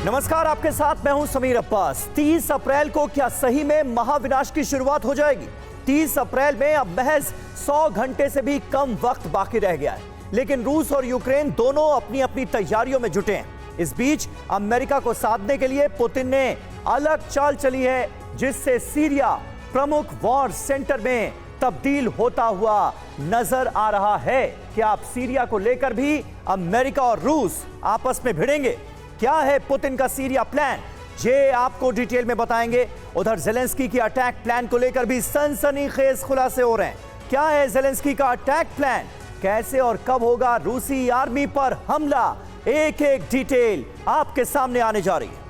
नमस्कार, आपके साथ मैं हूं समीर अब्बास। 30 अप्रैल को क्या सही में महाविनाश की शुरुआत हो जाएगी? 30 अप्रैल में अब महज 100 घंटे से भी कम वक्त बाकी रह गया है, लेकिन रूस और यूक्रेन दोनों अपनी अपनी तैयारियों में जुटे हैं। इस बीच अमेरिका को साधने के लिए पुतिन ने अलग चाल चली है, जिससे सीरिया प्रमुख वॉर सेंटर में तब्दील होता हुआ नजर आ रहा है। क्या अब सीरिया को लेकर भी अमेरिका और रूस आपस में भिड़ेंगे? क्या है पुतिन का सीरिया प्लान, ये आपको डिटेल में बताएंगे। उधर जेलेंस्की की अटैक प्लान को लेकर भी सनसनीखेज खुलासे हो रहे हैं। क्या है जेलेंस्की का अटैक प्लान, कैसे और कब होगा रूसी आर्मी पर हमला, एक एक डिटेल आपके सामने आने जा रही है।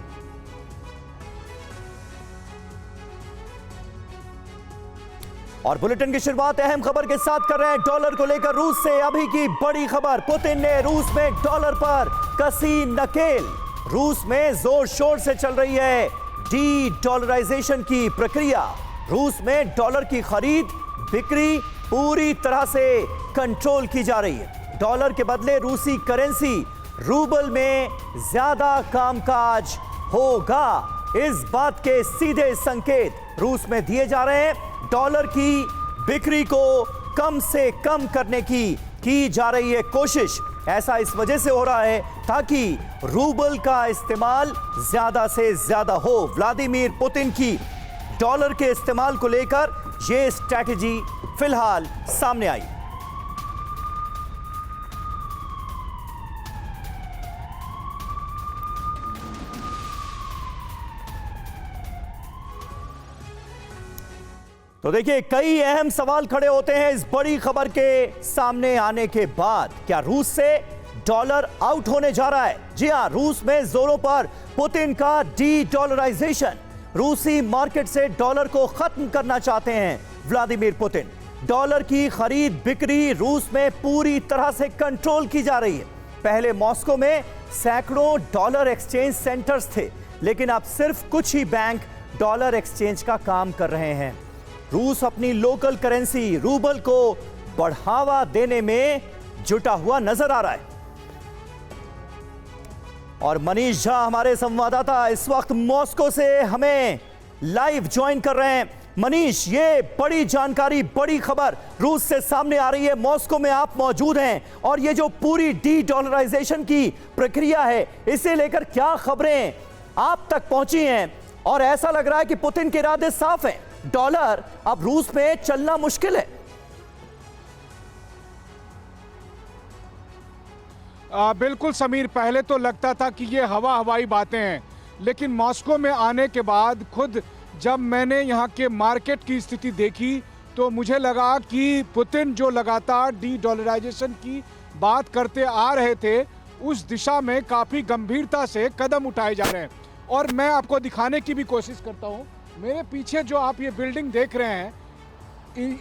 और बुलेटिन की शुरुआत अहम खबर के साथ कर रहे हैं। डॉलर को लेकर रूस से अभी की बड़ी खबर। पुतिन ने रूस में डॉलर पर कसी नकेल। रूस में जोर शोर से चल रही है डी डॉलराइजेशन की प्रक्रिया। रूस में डॉलर की खरीद बिक्री पूरी तरह से कंट्रोल की जा रही है। डॉलर के बदले रूसी करेंसी रूबल में ज्यादा कामकाज होगा। इस बात के सीधे संकेत रूस में दिए जा रहे हैं। डॉलर की बिक्री को कम से कम करने की जा रही है कोशिश। ऐसा इस वजह से हो रहा है ताकि रूबल का इस्तेमाल ज्यादा से ज्यादा हो। व्लादिमीर पुतिन की डॉलर के इस्तेमाल को लेकर यह स्ट्रैटेजी फिलहाल सामने आई। तो देखिए, कई अहम सवाल खड़े होते हैं इस बड़ी खबर के सामने आने के बाद। क्या रूस से डॉलर आउट होने जा रहा है? जी हां, रूस में जोरों पर पुतिन का डी डॉलराइजेशन। रूसी मार्केट से डॉलर को खत्म करना चाहते हैं व्लादिमीर पुतिन। डॉलर की खरीद बिक्री रूस में पूरी तरह से कंट्रोल की जा रही है। पहले मॉस्को में सैकड़ों डॉलर एक्सचेंज सेंटर्स थे, लेकिन अब सिर्फ कुछ ही बैंक डॉलर एक्सचेंज का काम कर रहे हैं। रूस अपनी लोकल करेंसी रूबल को बढ़ावा देने में जुटा हुआ नजर आ रहा है। और मनीष झा हमारे संवाददाता इस वक्त मॉस्को से हमें लाइव ज्वाइन कर रहे हैं। मनीष, ये बड़ी जानकारी, बड़ी खबर रूस से सामने आ रही है। मॉस्को में आप मौजूद हैं और ये जो पूरी डी डॉलराइजेशन की प्रक्रिया है, इसे लेकर क्या खबरें आप तक पहुंची हैं? और ऐसा लग रहा है कि पुतिन के इरादे साफ हैं, डॉलर अब रूस में चलना मुश्किल है। बिल्कुल समीर, पहले तो लगता था कि ये हवाई बातें हैं, लेकिन मॉस्को में आने के बाद खुद जब मैंने यहाँ के मार्केट की स्थिति देखी तो मुझे लगा कि पुतिन जो लगातार डी डॉलराइजेशन की बात करते आ रहे थे, उस दिशा में काफ़ी गंभीरता से कदम उठाए जा रहे हैं। और मैं आपको दिखाने की भी कोशिश करता हूँ। मेरे पीछे जो आप ये बिल्डिंग देख रहे हैं,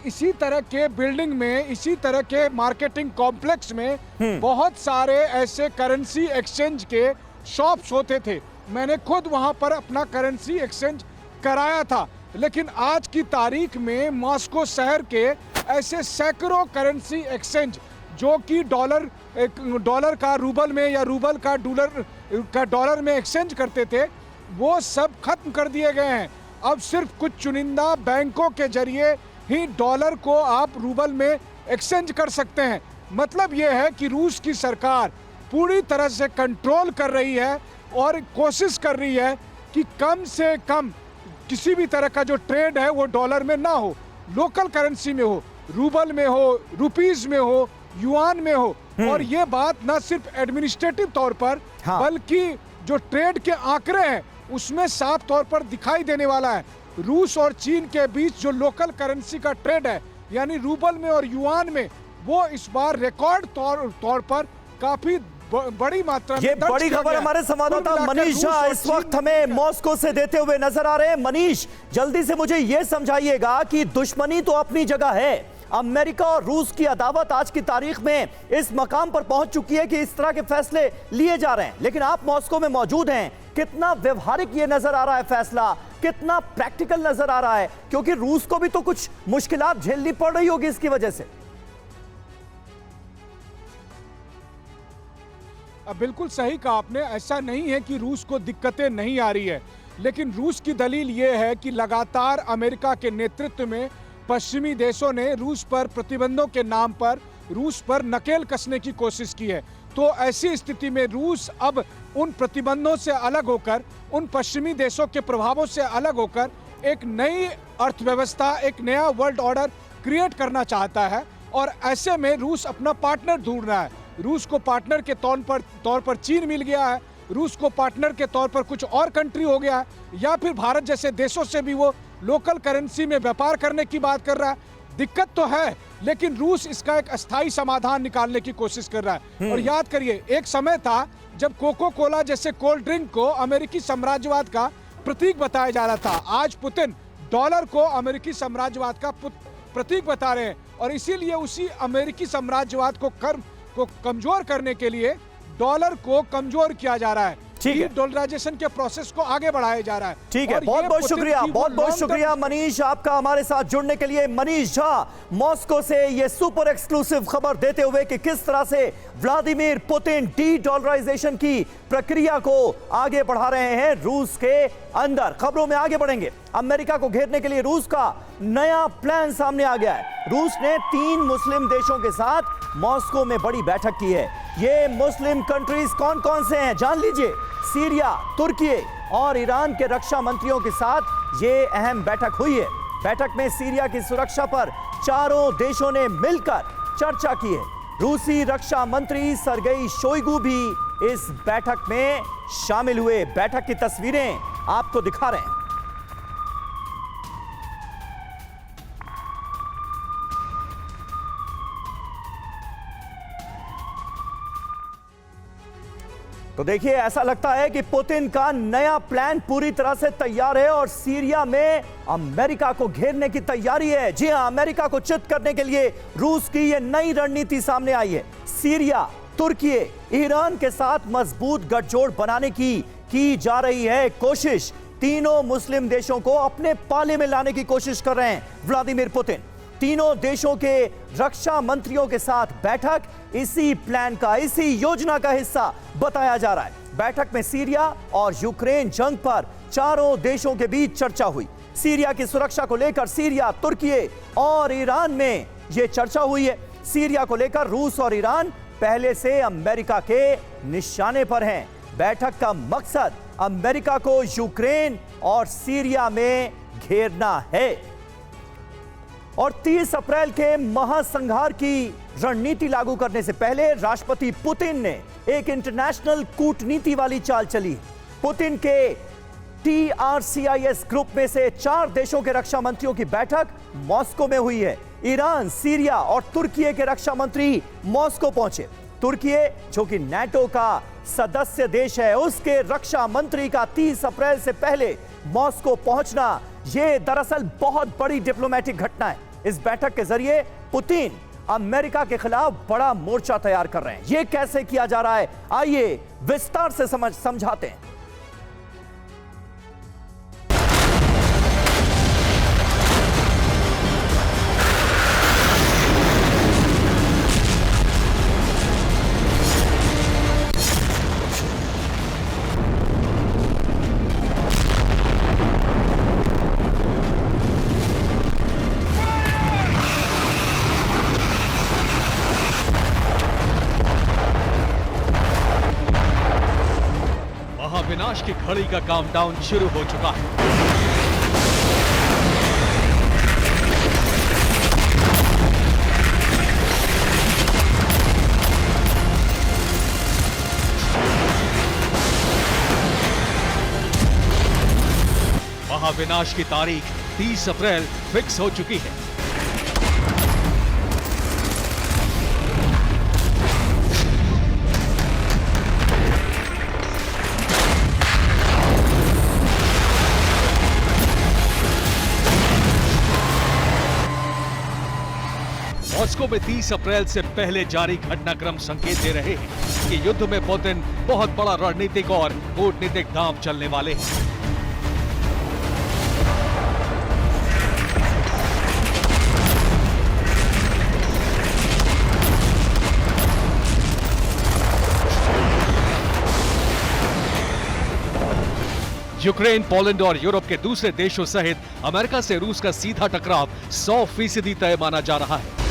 इसी तरह के बिल्डिंग में, इसी तरह के मार्केटिंग कॉम्प्लेक्स में बहुत सारे ऐसे करेंसी एक्सचेंज के शॉप्स होते थे। मैंने खुद वहां पर अपना करेंसी एक्सचेंज कराया था। लेकिन आज की तारीख में मॉस्को शहर के ऐसे सैकड़ों करेंसी एक्सचेंज जो कि डॉलर का रूबल में या रूबल का डॉलर में एक्सचेंज करते थे, वो सब खत्म कर दिए गए हैं। अब सिर्फ कुछ चुनिंदा बैंकों के जरिए ही डॉलर को आप रूबल में एक्सचेंज कर सकते हैं। मतलब यह है कि रूस की सरकार पूरी तरह से कंट्रोल कर रही है और कोशिश कर रही है कि कम से कम किसी भी तरह का जो ट्रेड है वो डॉलर में ना हो, लोकल करेंसी में हो, रूबल में हो, रुपीस में हो, युआन में हो। और ये बात ना सिर्फ एडमिनिस्ट्रेटिव तौर पर, बल्कि जो ट्रेड के आंकड़े हैं उसमें साफ तौर पर दिखाई देने वाला है। रूस और चीन के बीच जो लोकल करेंसी का ट्रेड है, यानी रूबल में और युआन में, वो इस बार रिकॉर्ड तौर पर काफी बड़ी मात्रा में। ये बड़ी खबर हमारे संवाददाता मनीष झा इस वक्त हमें मॉस्को से देते हुए नजर आ रहे हैं। मनीष, जल्दी से मुझे यह समझाइएगा कि दुश्मनी तो अपनी जगह है, अमेरिका और रूस की अदावत आज की तारीख में इस मकाम पर पहुंच चुकी है कि इस तरह के फैसले लिए जा रहे हैं, लेकिन आप मॉस्को में मौजूद हैं। कितना व्यवहारिक ये नजर आ रहा है फैसला, कितना प्रैक्टिकल नजर आ रहा है? क्योंकि रूस को भी तो कुछ मुश्किलात झेलनी पड़ रही होगी इसकी वजह से। अब बिल्कुल सही कहा आपने। ऐसा नहीं है कि रूस को दिक्कतें नहीं आ रही है, लेकिन रूस की दलील ये है कि लगातार अमेरिका के नेतृत्व में पश्चिमी देशों ने रूस पर प्रतिबंधों के नाम पर रूस पर नकेल कसने की कोशिश की है। तो ऐसी स्थिति में रूस अब उन प्रतिबंधों से अलग होकर, उन पश्चिमी देशों के प्रभावों से अलग होकर एक नई अर्थव्यवस्था, एक नया वर्ल्ड ऑर्डर क्रिएट करना चाहता है। और ऐसे में रूस अपना पार्टनर ढूंढ रहा है। रूस को पार्टनर के तौर पर चीन मिल गया है, रूस को पार्टनर के तौर पर कुछ और कंट्री हो गया है, या फिर भारत जैसे देशों से भी वो लोकल करेंसी में व्यापार करने की बात कर रहा है। दिक्कत तो है, लेकिन रूस इसका एक अस्थायी समाधान निकालने की कोशिश कर रहा है। और याद करिए, एक समय था जब कोको कोला जैसे कोल्ड ड्रिंक को अमेरिकी साम्राज्यवाद का प्रतीक बताया जा रहा था। आज पुतिन डॉलर को अमेरिकी साम्राज्यवाद का प्रतीक बता रहे हैं, और इसीलिए उसी अमेरिकी साम्राज्यवाद को कमजोर करने के लिए डॉलर को कमजोर किया जा रहा है। ठीक है, डॉलराइजेशन के प्रोसेस को आगे बढ़ाया जा रहा है। ठीक है, बहुत बहुत शुक्रिया मनीष आपका हमारे साथ जुड़ने के लिए। मनीष झा मॉस्को से ये सुपर एक्सक्लूसिव खबर देते हुए कि किस तरह से व्लादिमीर पुतिन डी डॉलराइजेशन की प्रक्रिया को आगे बढ़ा रहे हैं रूस के अंदर। खबरों में आगे बढ़ेंगे। अमेरिका को घेरने के लिए रूस का नया प्लान सामने आ गया है। रूस ने 3 मुस्लिम देशों के साथ मॉस्को में बड़ी बैठक की है। ये मुस्लिम कंट्रीज कौन कौन से हैं जान लीजिए। सीरिया, तुर्की और ईरान के रक्षा मंत्रियों के साथ ये अहम बैठक हुई है। बैठक में सीरिया की सुरक्षा पर चारों देशों ने मिलकर चर्चा की है। रूसी रक्षा मंत्री सरगेई शोइगु भी इस बैठक में शामिल हुए। बैठक की तस्वीरें आपको दिखा रहे हैं। तो देखिए, ऐसा लगता है कि पुतिन का नया प्लान पूरी तरह से तैयार है और सीरिया में अमेरिका को घेरने की तैयारी है। जी हां, अमेरिका को चित करने के लिए रूस की यह नई रणनीति सामने आई है। सीरिया, तुर्की, ईरान के साथ मजबूत गठजोड़ बनाने की जा रही है कोशिश। तीनों मुस्लिम देशों को अपने पाले में लाने की कोशिश कर रहे हैं व्लादिमीर पुतिन। तीनों देशों के रक्षा मंत्रियों के साथ बैठक इसी प्लान का, इसी योजना का हिस्सा बताया जा रहा है। बैठक में सीरिया और यूक्रेन जंग पर चारों देशों के बीच चर्चा हुई। सीरिया की सुरक्षा को लेकर सीरिया, तुर्की और ईरान में यह चर्चा हुई है। सीरिया को लेकर रूस और ईरान पहले से अमेरिका के निशाने पर हैं। बैठक का मकसद अमेरिका को यूक्रेन और सीरिया में घेरना है। और 30 अप्रैल के महासंहार की रणनीति लागू करने से पहले राष्ट्रपति पुतिन ने एक इंटरनेशनल कूटनीति वाली चाल चली। पुतिन के TRCIS ग्रुप में से 4 देशों के रक्षा मंत्रियों की बैठक मॉस्को में हुई है। ईरान, सीरिया और तुर्की के रक्षा मंत्री मॉस्को पहुंचे। तुर्की, जो कि नाटो का सदस्य देश है, उसके रक्षा मंत्री का 30 अप्रैल से पहले मॉस्को पहुंचना यह दरअसल बहुत बड़ी डिप्लोमेटिक घटना है। इस बैठक के जरिए पुतिन अमेरिका के खिलाफ बड़ा मोर्चा तैयार कर रहे हैं। यह कैसे किया जा रहा है, आइए विस्तार से समझाते हैं। विनाश की घड़ी का काउंटडाउन शुरू हो चुका है। महाविनाश की तारीख 30 अप्रैल फिक्स हो चुकी है। मॉस्को में 30 अप्रैल से पहले जारी घटनाक्रम संकेत दे रहे हैं कि युद्ध में पुतिन बहुत बड़ा रणनीतिक और कूटनीतिक दांव चलने वाले हैं। यूक्रेन, पोलैंड और यूरोप के दूसरे देशों सहित अमेरिका से रूस का सीधा टकराव 100% तय माना जा रहा है।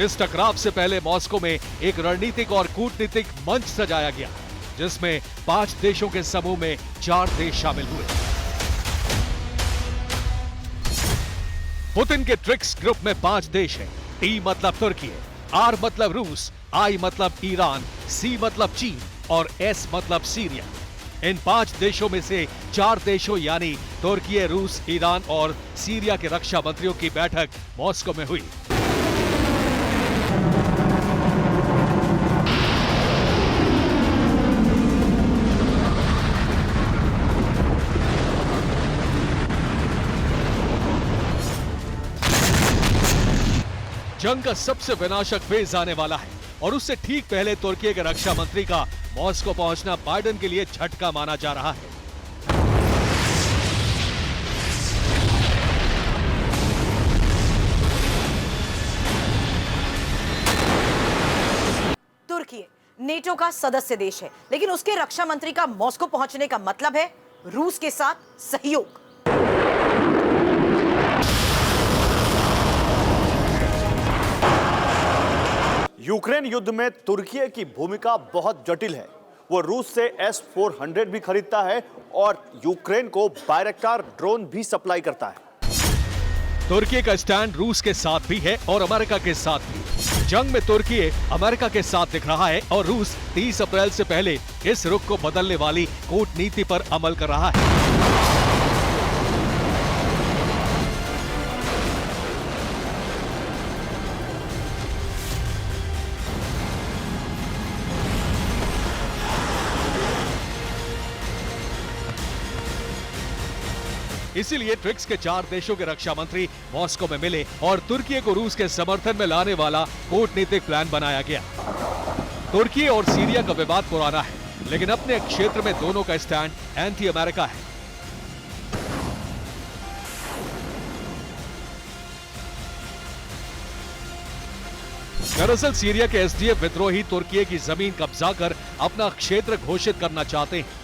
इस टकराव से पहले मॉस्को में एक रणनीतिक और कूटनीतिक मंच सजाया गया, जिसमें 5 देशों के समूह में 4 देश शामिल हुए। पुतिन के ट्रिक्स ग्रुप में 5 देश हैं। टी मतलब तुर्की, आर मतलब रूस, आई मतलब ईरान, सी मतलब चीन और एस मतलब सीरिया। इन 5 देशों में से 4 देशों यानी तुर्की, रूस, ईरान और सीरिया के रक्षा मंत्रियों की बैठक मॉस्को में हुई। जंग का सबसे विनाशक फेज आने वाला है और उससे ठीक पहले तुर्की के रक्षा मंत्री का मॉस्को पहुंचना बाइडेन के लिए झटका माना जा रहा है। तुर्की नेटो का सदस्य देश है, लेकिन उसके रक्षा मंत्री का मॉस्को पहुंचने का मतलब है रूस के साथ सहयोग। यूक्रेन युद्ध में तुर्की की भूमिका बहुत जटिल है। वो रूस से S-400 भी खरीदता है और यूक्रेन को बायरक्टार ड्रोन भी सप्लाई करता है। तुर्की का स्टैंड रूस के साथ भी है और अमेरिका के साथ भी। जंग में तुर्की अमेरिका के साथ दिख रहा है और रूस 30 अप्रैल से पहले इस रुख को बदलने वाली कूटनीति पर अमल कर रहा है। इसीलिए ट्रिक्स के 4 देशों के रक्षा मंत्री मॉस्को में मिले और तुर्की को रूस के समर्थन में लाने वाला कूटनीतिक प्लान बनाया गया। तुर्की और सीरिया का विवाद पुराना है, लेकिन अपने क्षेत्र में दोनों का स्टैंड एंटी अमेरिका है। दरअसल सीरिया के एसडीएफ विद्रोही तुर्की की जमीन कब्जा कर अपना क्षेत्र घोषित करना चाहते हैं।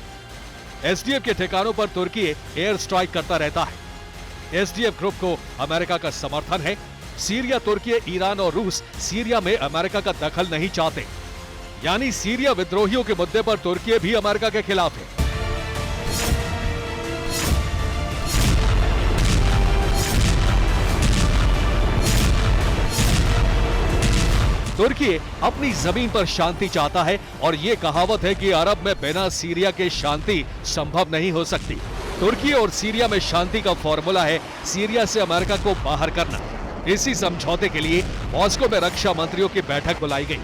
एसडीएफ के ठिकानों पर तुर्की एयर स्ट्राइक करता रहता है। एसडीएफ ग्रुप को अमेरिका का समर्थन है। सीरिया, तुर्की, ईरान और रूस सीरिया में अमेरिका का दखल नहीं चाहते, यानी सीरिया विद्रोहियों के मुद्दे पर तुर्की भी अमेरिका के खिलाफ है। तुर्की अपनी जमीन पर शांति चाहता है और ये कहावत है कि अरब में बिना सीरिया के शांति संभव नहीं हो सकती। तुर्की और सीरिया में शांति का फॉर्मूला है सीरिया से अमेरिका को बाहर करना। इसी समझौते के लिए मॉस्को में रक्षा मंत्रियों की बैठक बुलाई गई।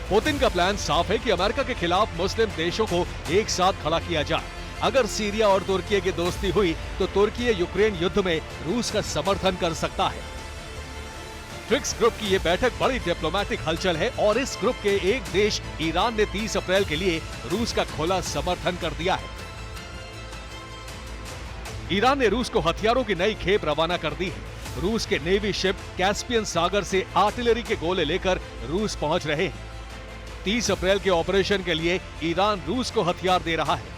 पुतिन का प्लान साफ है कि अमेरिका के खिलाफ मुस्लिम देशों को एक साथ खड़ा किया जाए। अगर सीरिया और तुर्की की दोस्ती हुई तो तुर्की यूक्रेन युद्ध में रूस का समर्थन कर सकता है। ट्रिक्स ग्रुप की यह बैठक बड़ी डिप्लोमेटिक हलचल है और इस ग्रुप के एक देश ईरान ने 30 अप्रैल के लिए रूस का खुला समर्थन कर दिया है। ईरान ने रूस को हथियारों की नई खेप रवाना कर दी है। रूस के नेवी शिप कैस्पियन सागर से आर्टिलरी के गोले लेकर रूस पहुंच रहे हैं। 30 अप्रैल के ऑपरेशन के लिए ईरान रूस को हथियार दे रहा है।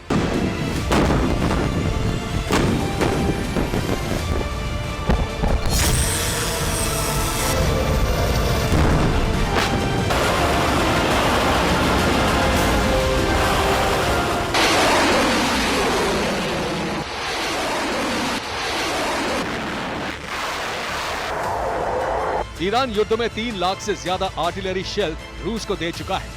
ईरान युद्ध में 3 लाख से ज्यादा आर्टिलरी शेल रूस को दे चुका है।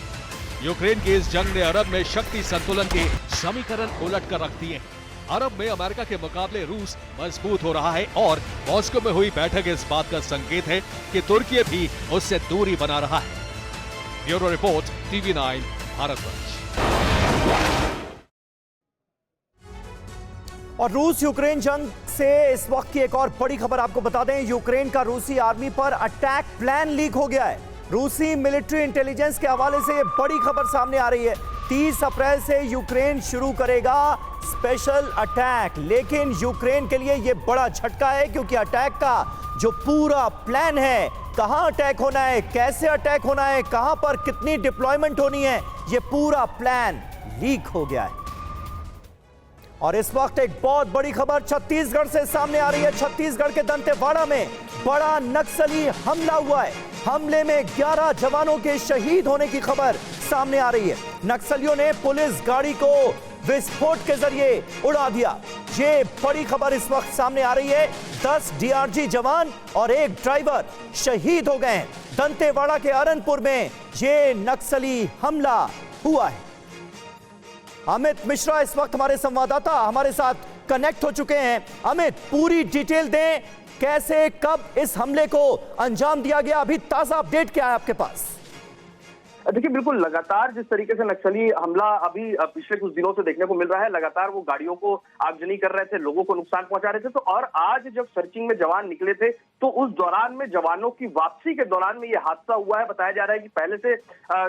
यूक्रेन की इस जंग ने अरब में शक्ति संतुलन के समीकरण उलट कर रख दिए हैं। अरब में अमेरिका के मुकाबले रूस मजबूत हो रहा है और मॉस्को में हुई बैठक इस बात का संकेत है कि तुर्की भी उससे दूरी बना रहा है। Bureau report, TV9 Bharatvarsh. और रूस यूक्रेन जंग से इस वक्त की एक और बड़ी खबर आपको बता दें। यूक्रेन का रूसी आर्मी पर अटैक प्लान लीक हो गया है। रूसी मिलिट्री इंटेलिजेंस के हवाले से ये बड़ी खबर सामने आ रही है। 30 अप्रैल से यूक्रेन शुरू करेगा स्पेशल अटैक। लेकिन यूक्रेन के लिए यह बड़ा झटका है, क्योंकि अटैक का जो पूरा प्लान है, कहां अटैक होना है, कैसे अटैक होना है, कहां पर कितनी डिप्लॉयमेंट होनी है, यह पूरा प्लान लीक हो गया है। और इस वक्त एक बहुत बड़ी खबर छत्तीसगढ़ से सामने आ रही है। छत्तीसगढ़ के दंतेवाड़ा में बड़ा नक्सली हमला हुआ है। हमले में 11 जवानों के शहीद होने की खबर सामने आ रही है। नक्सलियों ने पुलिस गाड़ी को विस्फोट के जरिए उड़ा दिया। ये बड़ी खबर इस वक्त सामने आ रही है। 10 डीआरजी जवान और एक ड्राइवर शहीद हो गए हैं। दंतेवाड़ा के अरनपुर में ये नक्सली हमला हुआ है। अमित मिश्रा इस वक्त हमारे संवाददाता हमारे साथ कनेक्ट हो चुके हैं। अमित, पूरी डिटेल दें, कैसे कब इस हमले को अंजाम दिया गया, अभी ताजा अपडेट क्या है आपके पास? देखिए, बिल्कुल लगातार जिस तरीके से नक्सली हमला अभी पिछले कुछ दिनों से देखने को मिल रहा है, लगातार वो गाड़ियों को आगजनी कर रहे थे, लोगों को नुकसान पहुंचा रहे थे। तो और आज जब सर्चिंग में जवान निकले थे तो उस दौरान में जवानों की वापसी के दौरान में ये हादसा हुआ है। बताया जा रहा है कि पहले से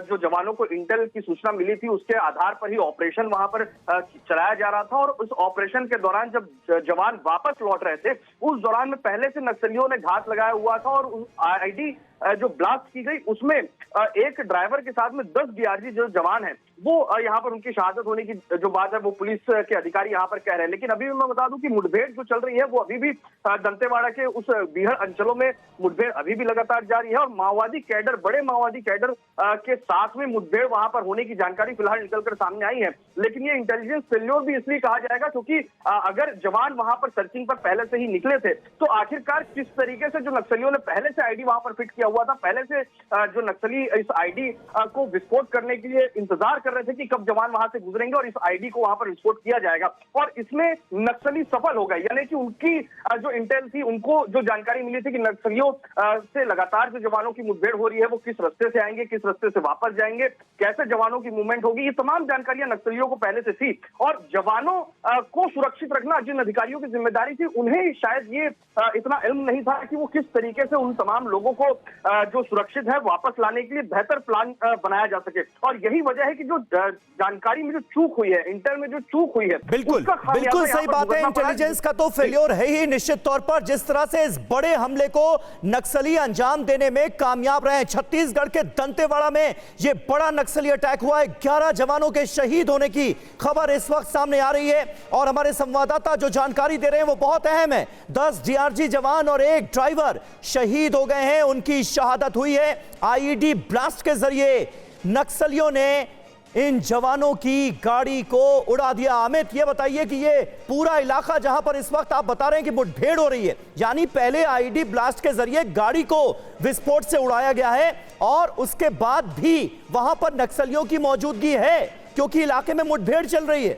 जो जवानों को इंटेल की सूचना मिली थी, उसके आधार पर ही ऑपरेशन वहां पर चलाया जा रहा था। और उस ऑपरेशन के दौरान जब जवान वापस लौट रहे थे, उस दौरान में पहले से नक्सलियों ने घात लगाया हुआ था। और आईडी जो ब्लास्ट की गई उसमें एक ड्राइवर के साथ में 10 डीआरजी जो जवान हैं वो यहाँ पर उनकी शहादत होने की जो बात है वो पुलिस के अधिकारी यहाँ पर कह रहे हैं। लेकिन अभी मैं बता दूं कि मुठभेड़ जो चल रही है वो अभी भी दंतेवाड़ा के उस बीहड़ अंचलों में मुठभेड़ अभी भी लगातार जारी है। और माओवादी कैडर, बड़े माओवादी कैडर के साथ में मुठभेड़ वहां पर होने की जानकारी फिलहाल निकलकर सामने आई है। लेकिन ये इंटेलिजेंस फेल्योर भी इसलिए कहा जाएगा क्योंकि अगर जवान वहां पर सर्चिंग पर पहले से ही निकले थे तो आखिरकार किस तरीके से जो नक्सलियों ने पहले से आईडी वहां पर फिट किया हुआ था, पहले से जो नक्सली इस आईडी को विस्फोट करने के लिए इंतजार कर रहे थे कि कब जवान वहां से गुजरेंगे और इस आईडी को वहां पर विस्फोट किया जाएगा। और इसमें नक्सली सफल हो गए, यानी कि उनकी जो इंटेल थी, उनको जो जानकारी मिली थी कि नक्सलियों से लगातार जो जवानों की मुठभेड़ हो रही है वो किस रास्ते से आएंगे, किस रास्ते से वापस जाएंगे, कैसे जवानों की मूवमेंट होगी, ये तमाम जानकारियां नक्सलियों को पहले से थी। और जवानों को सुरक्षित रखना जिन अधिकारियों की जिम्मेदारी थी, उन्हें शायद ये इतना इल्म नहीं था कि वो किस तरीके से उन तमाम लोगों को जो सुरक्षित है वापस लाने के लिए बेहतर प्लान बनाया जा सके। और यही वजह है कि जो जानकारी में जो चूक हुई है, इंटेल में जो चूक हुई है, बिल्कुल सही बात है। इंटेलिजेंस का तो फेल्योर है ही निश्चित तौर पर। जिस तरह से इस बड़े हमले को नक्सली अंजाम देने में कामयाब रहे, छत्तीसगढ़ के दंतेवाड़ा में यह बड़ा नक्सली अटैक हुआ है। 11 जवानों के शहीद होने की खबर इस वक्त सामने आ रही है और हमारे संवाददाता जो जानकारी दे रहे हैं वो बहुत अहम है। 10 डीआरजी जवान और एक ड्राइवर शहीद हो गए हैं, उनकी शहादत हुई है। आईईडी ब्लास्ट के जरिए नक्सलियों ने इन जवानों की गाड़ी को उड़ा दिया। अमित, ये बताइए कि ये पूरा इलाका जहां पर इस वक्त आप बता रहे हैं कि मुठभेड़ हो रही है, यानी पहले आईडी ब्लास्ट के जरिए गाड़ी को विस्फोट से उड़ाया गया है और उसके बाद भी वहां पर नक्सलियों की मौजूदगी है क्योंकि इलाके में मुठभेड़ चल रही है?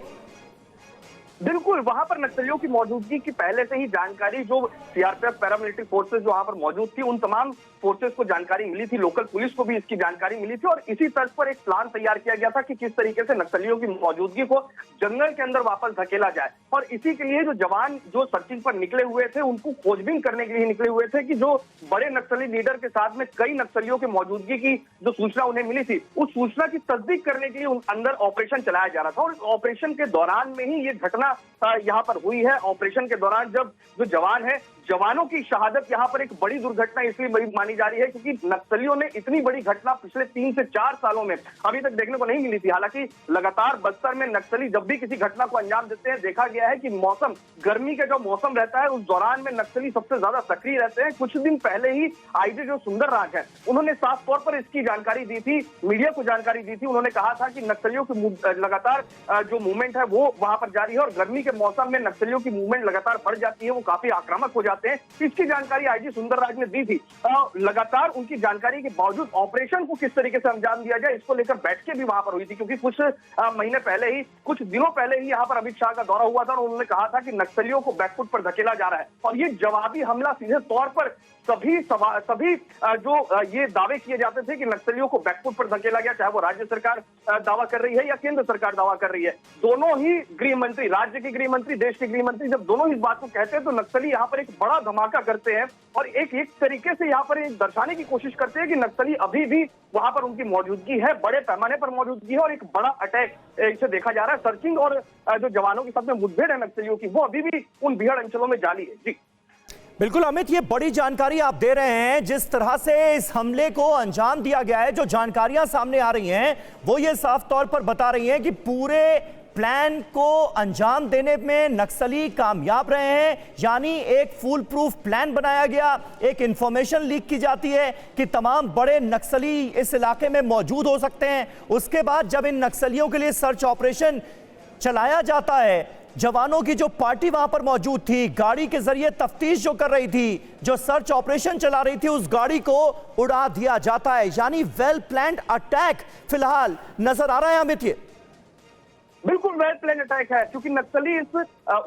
बिल्कुल, वहां पर नक्सलियों की मौजूदगी की पहले से ही जानकारी जो सीआरपीएफ पैरामिलिट्री फोर्सेस जो वहां पर मौजूद थी, उन तमाम फोर्सेस को जानकारी मिली थी, लोकल पुलिस को भी इसकी जानकारी मिली थी। और इसी तर्ज पर एक प्लान तैयार किया गया था कि किस तरीके से नक्सलियों की मौजूदगी को जंगल के अंदर वापस धकेला जाए। और इसी के लिए जो जवान जो सर्चिंग पर निकले हुए थे, उनको खोजबीन करने के लिए निकले हुए थे कि जो बड़े नक्सली लीडर के साथ में कई नक्सलियों की मौजूदगी की जो सूचना उन्हें मिली थी, उस सूचना की तस्दीक करने के लिए अंदर ऑपरेशन चलाया जा रहा था। और ऑपरेशन के दौरान में ही ये घटना यहाँ पर हुई है। ऑपरेशन के दौरान जब जो जवान है, जवानों की शहादत यहाँ पर एक बड़ी दुर्घटना इसलिए मानी जा रही है क्योंकि नक्सलियों ने इतनी बड़ी घटना पिछले 3 से 4 सालों में अभी तक देखने को नहीं मिली थी। हालांकि लगातार बस्तर में नक्सली जब भी किसी घटना को अंजाम देते हैं, देखा गया है कि मौसम, गर्मी का जो मौसम रहता है उस दौरान में नक्सली सबसे ज्यादा सक्रिय रहते हैं। कुछ दिन पहले ही आईजी जो सुंदरराज है, उन्होंने साफ तौर पर इसकी जानकारी दी थी, मीडिया को जानकारी दी थी। उन्होंने कहा था कि नक्सलियों की लगातार जो मूवमेंट है वो वहां पर जारी है और गर्मी के मौसम में नक्सलियों की मूवमेंट लगातार बढ़ जाती है, वो काफी आक्रामक हो जाते हैं। इसकी जानकारी आईजी सुंदरराज ने दी थी। लगातार उनकी जानकारी के बावजूद ऑपरेशन को किस तरीके से अंजाम दिया जाए, इसको लेकर बैठकें भी वहां पर हुई थी क्योंकि कुछ महीने पहले ही, कुछ दिनों पहले ही यहाँ पर अमित शाह का दौरा हुआ था और उन्होंने कहा था कि नक्सलियों को बैकफुट पर धकेला जा रहा है। और ये जवाबी हमला सीधे तौर पर सभी जो ये दावे किए जाते थे कि नक्सलियों को बैकफुट पर धकेला गया, चाहे वो राज्य सरकार दावा कर रही है या केंद्र सरकार दावा कर रही है, दोनों ही गृह मंत्री, राज्य के गृह मंत्री, देश के गृह मंत्री जब दोनों इस बात को कहते हैं तो नक्सली यहाँ पर एक बड़ा धमाका करते हैं और एक तरीके से यहाँ पर दर्शाने की कोशिश करते हैं कि नक्सली अभी भी वहां पर उनकी मौजूदगी है, बड़े पैमाने पर मौजूदगी है और एक बड़ा अटैक इसे देखा जा रहा है। सर्चिंग और जो जवानों के साथ में मुठभेड़ है नक्सलियों की, वो अभी भी उन भीड़ अंचलों में जारी है। जी बिल्कुल अमित, ये बड़ी जानकारी आप दे रहे हैं। जिस तरह से इस हमले को अंजाम दिया गया है, जो जानकारियां सामने आ रही हैं वो ये साफ तौर पर बता रही हैं कि पूरे प्लान को अंजाम देने में नक्सली कामयाब रहे हैं। यानी एक फुल प्रूफ प्लान बनाया गया, एक इंफॉर्मेशन लीक की जाती है कि तमाम बड़े नक्सली इस इलाके में मौजूद हो सकते हैं। उसके बाद जब इन नक्सलियों के लिए सर्च ऑपरेशन चलाया जाता है, जवानों की जो पार्टी वहां पर मौजूद थी, गाड़ी के जरिए तफ्तीश जो कर रही थी, जो सर्च ऑपरेशन चला रही थी, उस गाड़ी को उड़ा दिया जाता है। यानी वेल प्लान्ड अटैक फिलहाल नजर आ रहा है अमित। ये बिल्कुल वेल प्लान अटैक है, क्योंकि नक्सली इस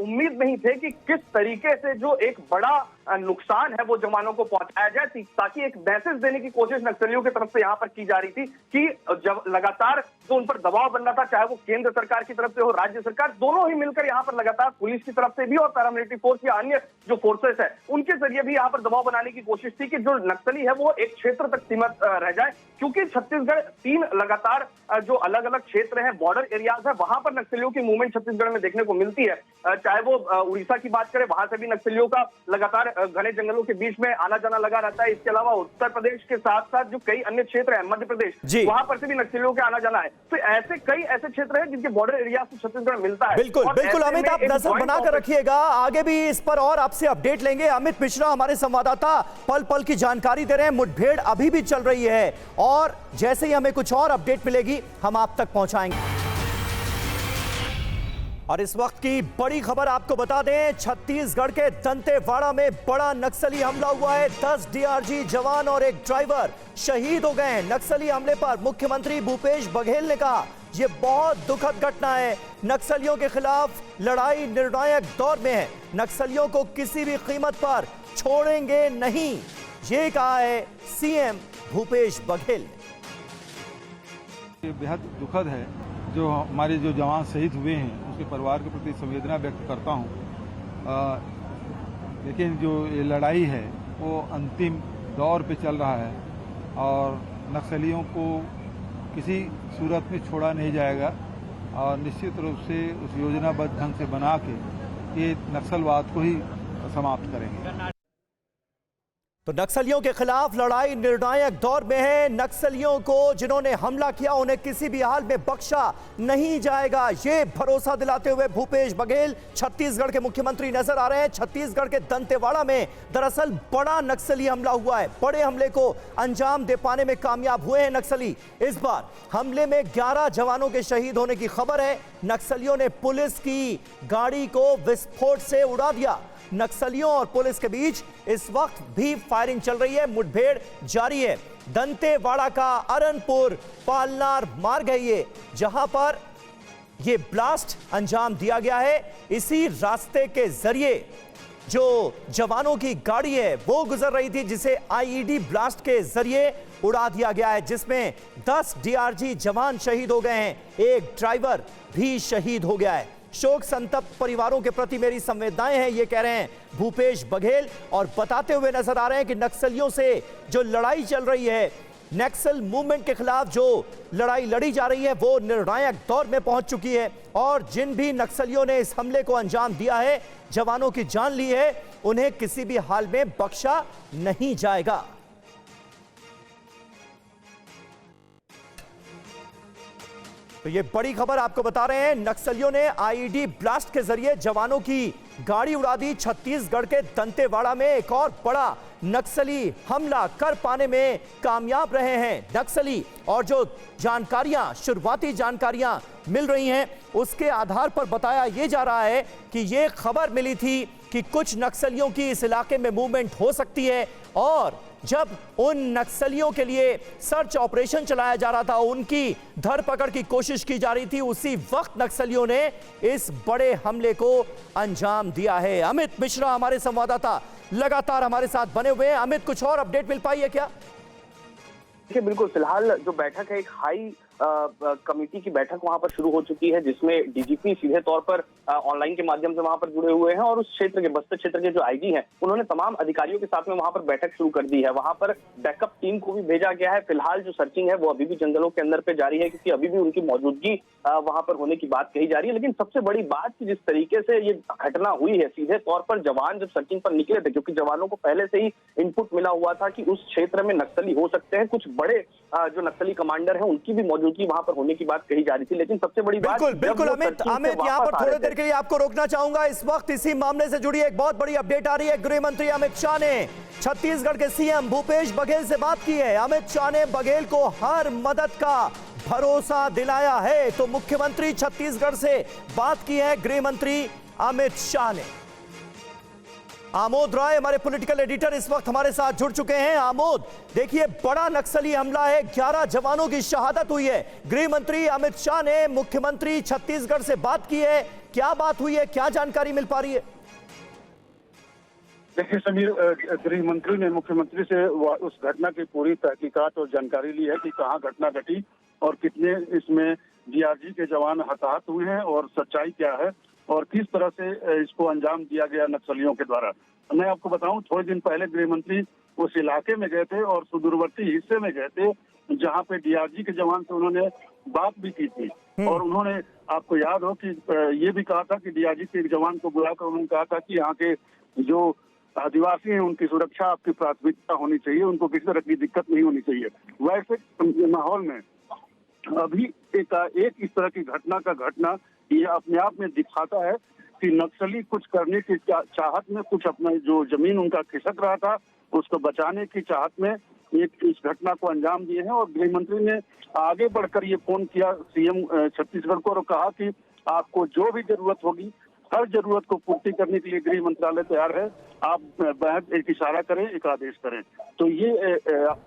उम्मीद नहीं थे कि किस तरीके से जो एक बड़ा नुकसान है वो जवानों को पहुंचाया जाए, ताकि एक मैसेज देने की कोशिश नक्सलियों की तरफ से यहाँ पर की जा रही थी कि जब लगातार जो उन पर दबाव बन रहा था, चाहे वो केंद्र सरकार की तरफ से हो, राज्य सरकार, दोनों ही मिलकर यहाँ पर लगातार पुलिस की तरफ से भी और पैरामिलिट्री फोर्स या अन्य जो फोर्सेस है उनके जरिए भी यहाँ पर दबाव बनाने की कोशिश थी कि जो नक्सली है वो एक क्षेत्र तक सीमित रह जाए। क्योंकि छत्तीसगढ़ 3 लगातार जो अलग अलग क्षेत्र है, बॉर्डर एरियाज है, वहां पर नक्सलियों की मूवमेंट छत्तीसगढ़ में देखने को मिलती है। चाहे वो उड़ीसा की बात करें, वहां से भी नक्सलियों का लगातार घने जंगलों के बीच में आना जाना लगा रहता है। इसके अलावा उत्तर प्रदेश के साथ साथ जो कई अन्य क्षेत्र है, मध्य प्रदेश, वहां पर से भी नक्सलियों के आना जाना है। तो ऐसे कई ऐसे क्षेत्र हैं जिनके बॉर्डर एरिया से छत्तीसगढ़ मिलता है। बिल्कुल बिल्कुल अमित, आप नजर बनाकर रखिएगा, आगे भी इस पर और आपसे अपडेट लेंगे। अमित मिश्रा हमारे संवाददाता पल पल की जानकारी दे रहे हैं। मुठभेड़ अभी भी चल रही है और जैसे ही हमें कुछ और अपडेट मिलेगी हम आप तक पहुंचाएंगे। और इस वक्त की बड़ी खबर आपको बता दें, छत्तीसगढ़ के दंतेवाड़ा में बड़ा नक्सली हमला हुआ है। 10 डीआरजी जवान और एक ड्राइवर शहीद हो गए हैं। नक्सली हमले पर मुख्यमंत्री भूपेश बघेल ने कहा यह बहुत दुखद घटना है। नक्सलियों के खिलाफ लड़ाई निर्णायक दौर में है। नक्सलियों को किसी भी कीमत पर छोड़ेंगे नहीं, ये कहा है सीएम भूपेश बघेल ने। ये बेहद दुखद है जो हमारे जो जवान शहीद हुए हैं, उसके परिवार के प्रति संवेदना व्यक्त करता हूं। लेकिन जो ये लड़ाई है वो अंतिम दौर पे चल रहा है और नक्सलियों को किसी सूरत में छोड़ा नहीं जाएगा और निश्चित रूप से उस योजनाबद्ध ढंग से बना के ये नक्सलवाद को ही समाप्त करेंगे। तो नक्सलियों के खिलाफ लड़ाई निर्णायक दौर में है। नक्सलियों को जिन्होंने हमला किया उन्हें किसी भी हाल में बख्शा नहीं जाएगा, ये भरोसा दिलाते हुए भूपेश बघेल छत्तीसगढ़ के मुख्यमंत्री नजर आ रहे हैं। छत्तीसगढ़ के दंतेवाड़ा में दरअसल बड़ा नक्सली हमला हुआ है। बड़े हमले को अंजाम दे पाने में कामयाब हुए हैं नक्सली। इस बार हमले में 11 जवानों के शहीद होने की खबर है। नक्सलियों ने पुलिस की गाड़ी को विस्फोट से उड़ा दिया। नक्सलियों और पुलिस के बीच इस वक्त भी फायरिंग चल रही है, मुठभेड़ जारी है। दंतेवाड़ा का अरनपुर पालनार मार्ग है ये, जहां पर ये ब्लास्ट अंजाम दिया गया है। इसी रास्ते के जरिए जो जवानों की गाड़ी है वो गुजर रही थी, जिसे आईईडी ब्लास्ट के जरिए उड़ा दिया गया है, जिसमें 10 डीआरजी जवान शहीद हो गए हैं, एक ड्राइवर भी शहीद हो गया है। शोक संतप्त परिवारों के प्रति मेरी संवेदनाएं हैं, ये कह रहे हैं भूपेश बघेल, और बताते हुए नजर आ रहे हैं कि नक्सलियों से जो लड़ाई चल रही है, नक्सल मूवमेंट के खिलाफ जो लड़ाई लड़ी जा रही है वो निर्णायक दौर में पहुंच चुकी है और जिन भी नक्सलियों ने इस हमले को अंजाम दिया है, जवानों की जान ली है, उन्हें किसी भी हाल में बख्शा नहीं जाएगा। तो ये बड़ी खबर आपको बता रहे हैं, नक्सलियों ने आईईडी ब्लास्ट के जरिए जवानों की गाड़ी उड़ा दी। छत्तीसगढ़ के दंतेवाड़ा में एक और बड़ा नक्सली हमला कर पाने में कामयाब रहे हैं नक्सली, और जो जानकारियां, शुरुआती जानकारियां मिल रही हैं उसके आधार पर बताया यह जा रहा है कि ये खबर मिली थी कि कुछ नक्सलियों की इस इलाके में मूवमेंट हो सकती है, और जब उन नक्सलियों के लिए सर्च ऑपरेशन चलाया जा रहा था, उनकी धरपकड़ की कोशिश की जा रही थी, उसी वक्त नक्सलियों ने इस बड़े हमले को अंजाम दिया है। अमित मिश्रा हमारे संवाददाता लगातार हमारे साथ बने हुए हैं। अमित, कुछ और अपडेट मिल पाई है क्या? देखिए, बिल्कुल फिलहाल जो बैठक है, एक हाई कमेटी की बैठक वहां पर शुरू हो चुकी है, जिसमें डीजीपी सीधे तौर पर ऑनलाइन के माध्यम से वहां पर जुड़े हुए हैं और उस क्षेत्र के बस्तर क्षेत्र के जो आईजी हैं उन्होंने तमाम अधिकारियों के साथ में वहां पर बैठक शुरू कर दी है। वहां पर बैकअप टीम को भी भेजा गया है। फिलहाल जो सर्चिंग है वो अभी भी जंगलों के अंदर पे जारी है, क्योंकि अभी भी उनकी मौजूदगी वहां पर होने की बात कही जा रही है। लेकिन सबसे बड़ी बात कि जिस तरीके से ये घटना हुई है, सीधे तौर पर जवान जब सर्चिंग पर निकले थे, क्योंकि जवानों को पहले से ही इनपुट मिला हुआ था कि उस क्षेत्र में नक्सली हो सकते हैं, कुछ बड़े जो नक्सली कमांडर हैं उनकी भी मौजूदगी वहां पर होने की बात कही जा रही थी। लेकिन सबसे बड़ी बात, बिल्कुल अमित यहाँ पर थोड़ी देर के लिए आपको रोकना चाहूंगा। इस वक्त इसी मामले से जुड़ी एक बहुत बड़ी अपडेट आ रही है। गृह मंत्री अमित शाह ने छत्तीसगढ़ के सीएम भूपेश बघेल से बात की है। अमित शाह ने बघेल को हर मदद का भरोसा दिलाया है। तो मुख्यमंत्री छत्तीसगढ़ से बात की है गृह मंत्री अमित शाह ने। आमोद राय हमारे पॉलिटिकल एडिटर इस वक्त हमारे साथ जुड़ चुके हैं। आमोद, देखिए बड़ा नक्सली हमला है, 11 जवानों की शहादत हुई है। गृह मंत्री अमित शाह ने मुख्यमंत्री छत्तीसगढ़ से बात की है, क्या बात हुई है, क्या जानकारी मिल पा रही है? देखिए समीर, गृह मंत्री ने मुख्यमंत्री से उस घटना की पूरी तहकीकात और जानकारी ली है कि कहाँ घटना घटी और कितने इसमें डीआरजी के जवान हताहत हुए हैं और सच्चाई क्या है और किस तरह से इसको अंजाम दिया गया नक्सलियों के द्वारा। मैं आपको बताऊं, थोड़े दिन पहले गृह मंत्री उस इलाके में गए थे और सुदूरवर्ती हिस्से में गए थे जहां पे डीआरजी के जवान से उन्होंने बात भी की थी। और उन्होंने, आपको याद हो कि ये भी कहा था कि डीआरजी के एक जवान को बुलाकर उन्होंने कहा था कि यहाँ के जो आदिवासी हैं उनकी सुरक्षा आपकी प्राथमिकता होनी चाहिए, उनको किसी तरह की दिक्कत नहीं होनी चाहिए। वैसे माहौल में अभी एक इस तरह की घटना ये अपने आप में दिखाता है कि नक्सली कुछ करने की चाहत में, कुछ अपना जो जमीन उनका खिसक रहा था उसको बचाने की चाहत में एक इस घटना को अंजाम दिए हैं। और गृह मंत्री ने आगे बढ़कर ये फोन किया सीएम छत्तीसगढ़ को और कहा कि आपको जो भी जरूरत होगी, हर जरूरत को पूर्ति करने के लिए गृह मंत्रालय तैयार है। आप महज एक इशारा करें, एक आदेश करें। तो ये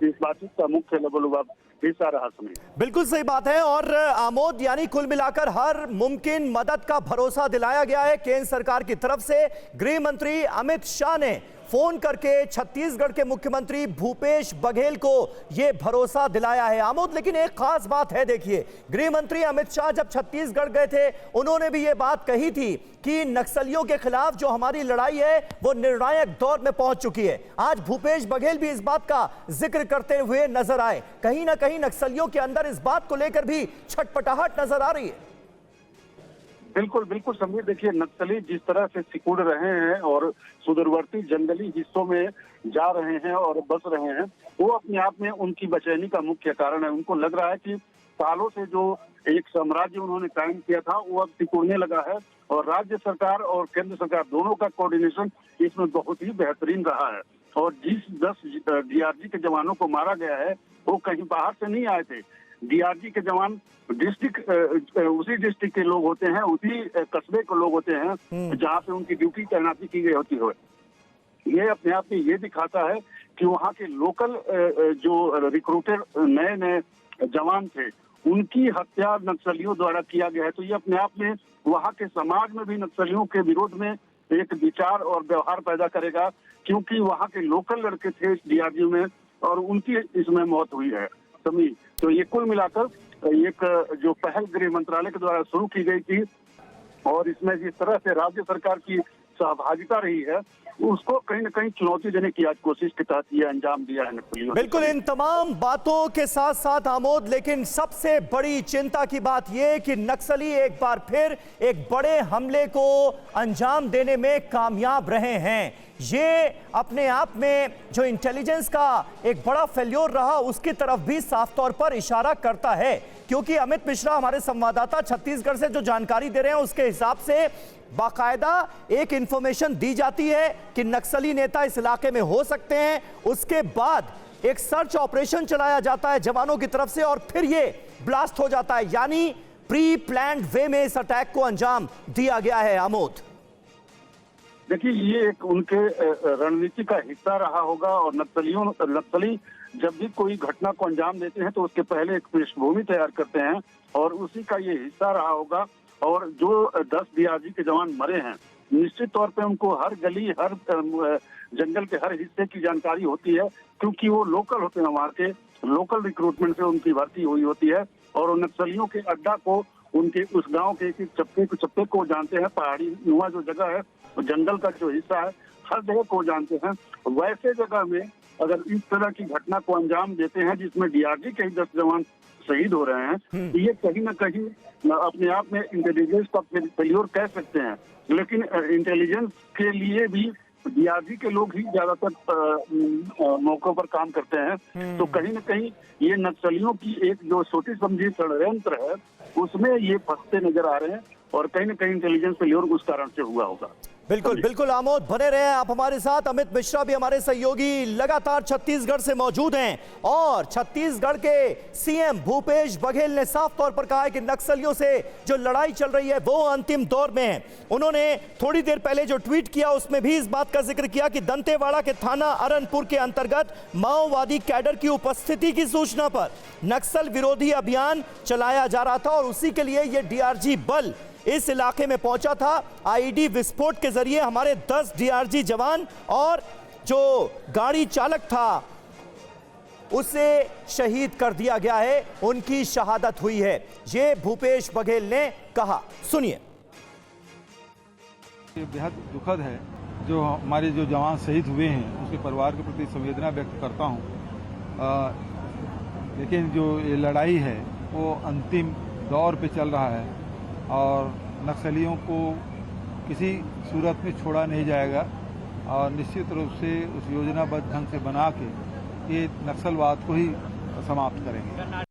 इस बातचीत का मुख्य लबोलुबाब हिस्सा रहा। समय बिल्कुल सही बात है। और आमोद, यानी कुल मिलाकर हर मुमकिन मदद का भरोसा दिलाया गया है केंद्र सरकार की तरफ से। गृह मंत्री अमित शाह ने फोन करके छत्तीसगढ़ के मुख्यमंत्री भूपेश बघेल को यह भरोसा दिलाया है। आमोद, लेकिन एक खास बात है, देखिए गृह मंत्री अमित शाह जब छत्तीसगढ़ गए थे उन्होंने भी यह बात कही थी कि नक्सलियों के खिलाफ जो हमारी लड़ाई है वो निर्णायक दौर में पहुंच चुकी है। आज भूपेश बघेल भी इस बात का जिक्र करते हुए नजर आए। कहीं ना कहीं नक्सलियों के अंदर इस बात को लेकर भी छटपटाहट नजर आ रही है। बिल्कुल समीर, देखिए नक्सली जिस तरह से सिकुड़ रहे हैं और सुदूरवर्ती जंगली हिस्सों में जा रहे हैं और बस रहे हैं, वो अपने आप में उनकी बेचैनी का मुख्य कारण है। उनको लग रहा है कि सालों से जो एक साम्राज्य उन्होंने कायम किया था वो अब सिकुड़ने लगा है और राज्य सरकार और केंद्र सरकार दोनों का कोऑर्डिनेशन इसमें बहुत ही बेहतरीन रहा है। और जिस 10 डीआरजी के जवानों को मारा गया है वो कहीं बाहर से नहीं आए थे। डीआरजी के जवान उसी डिस्ट्रिक्ट के लोग होते हैं, उसी कस्बे के लोग होते हैं जहाँ पे उनकी ड्यूटी तैनाती की गई होती है। ये अपने आप में ये दिखाता है कि वहाँ के लोकल जो रिक्रूटेड नए जवान थे उनकी हत्या नक्सलियों द्वारा किया गया है। तो ये अपने आप में वहाँ के समाज में भी नक्सलियों के विरोध में एक विचार और व्यवहार पैदा करेगा, क्योंकि वहाँ के लोकल लड़के थे इस डीआरजी में और उनकी इसमें मौत हुई है। तो ये कुल मिलाकर एक जो पहल गृह मंत्रालय के द्वारा शुरू की गई थी और इसमें जिस तरह से राज्य सरकार की सहभागिता रही है उसको कहीं न कहीं चुनौती देने की आज कोशिश के तहत ये अंजाम दिया है नक्सलियों। बिल्कुल, इन तमाम बातों के साथ साथ आमोद, लेकिन सबसे बड़ी चिंता की बात यह कि नक्सली एक बार फिर एक बड़े हमले को अंजाम देने में कामयाब रहे हैं। ये अपने आप में जो इंटेलिजेंस का एक बड़ा फेल्योर रहा उसकी तरफ भी साफ तौर पर इशारा करता है, क्योंकि अमित मिश्रा हमारे संवाददाता छत्तीसगढ़ से जो जानकारी दे रहे हैं उसके हिसाब से बाकायदा एक इंफॉर्मेशन दी जाती है कि नक्सली नेता इस इलाके में हो सकते हैं। उसके बाद एक सर्च ऑपरेशन चलाया जाता है जवानों की तरफ से और फिर ये ब्लास्ट हो जाता है। यानी प्री प्लान्ड वे में इस अटैक को अंजाम दिया गया है। आमोद, देखिए ये एक उनके रणनीति का हिस्सा रहा होगा और नक्सली जब भी कोई घटना को अंजाम देते हैं तो उसके पहले एक पृष्ठभूमि तैयार करते हैं और उसी का ये हिस्सा रहा होगा। और जो 10 डीआरजी के जवान मरे हैं, निश्चित तौर पे उनको हर गली, हर जंगल के हर हिस्से की जानकारी होती है, क्योंकि वो लोकल होते हैं, वहाँ के लोकल रिक्रूटमेंट से उनकी भर्ती हुई होती है और नक्सलियों के अड्डा को उनके उस गांव के एक चप्पे को जानते हैं। पहाड़ी नुमा जो जगह है, जंगल का जो हिस्सा है, हर जगह को जानते हैं। वैसे जगह में अगर इस तरह की घटना को अंजाम देते हैं जिसमें डीआरजी के ही 10 जवान शहीद हो रहे हैं, तो ये कहीं ना कहीं अपने आप में इंटेलिजेंस का फेल्योर कह सकते हैं। लेकिन इंटेलिजेंस के लिए भी डीआरजी के लोग ही ज्यादातर मौकों पर काम करते हैं। तो कहीं ना कहीं ये नक्सलियों की एक जो सोची समझी षड्यंत्र है उसमें ये फंसते नजर आ रहे हैं और कहीं ना कहीं इंटेलिजेंस फेल्योर उस कारण से हुआ होगा। बिल्कुल बिल्कुल आमोद, बने रहे आप हमारे साथ। अमित मिश्रा भी हमारे सहयोगी लगातार छत्तीसगढ़ से मौजूद हैं और छत्तीसगढ़ के सीएम भूपेश बघेल ने साफ तौर पर कहा है कि नक्सलियों से जो लड़ाई चल रही है वो अंतिम दौर में है। उन्होंने थोड़ी देर पहले जो ट्वीट किया उसमें भी इस बात का जिक्र किया कि दंतेवाड़ा के थाना अरनपुर के अंतर्गत माओवादी कैडर की उपस्थिति की सूचना पर नक्सल विरोधी अभियान चलाया जा रहा था और उसी के लिए ये डीआरजी बल इस इलाके में पहुंचा था। आईईडी विस्फोट के जरिए हमारे 10 डीआरजी जवान और जो गाड़ी चालक था उसे शहीद कर दिया गया है, उनकी शहादत हुई है, ये भूपेश बघेल ने कहा। सुनिए। ये बेहद दुखद है जो हमारे जो जवान शहीद हुए हैं उसके परिवार के प्रति संवेदना व्यक्त करता हूं। लेकिन जो ये लड़ाई है वो अंतिम दौर पे चल रहा है और नक्सलियों को किसी सूरत में छोड़ा नहीं जाएगा और निश्चित रूप से उस योजनाबद्ध ढंग से बना के ये नक्सलवाद को ही समाप्त करेंगे।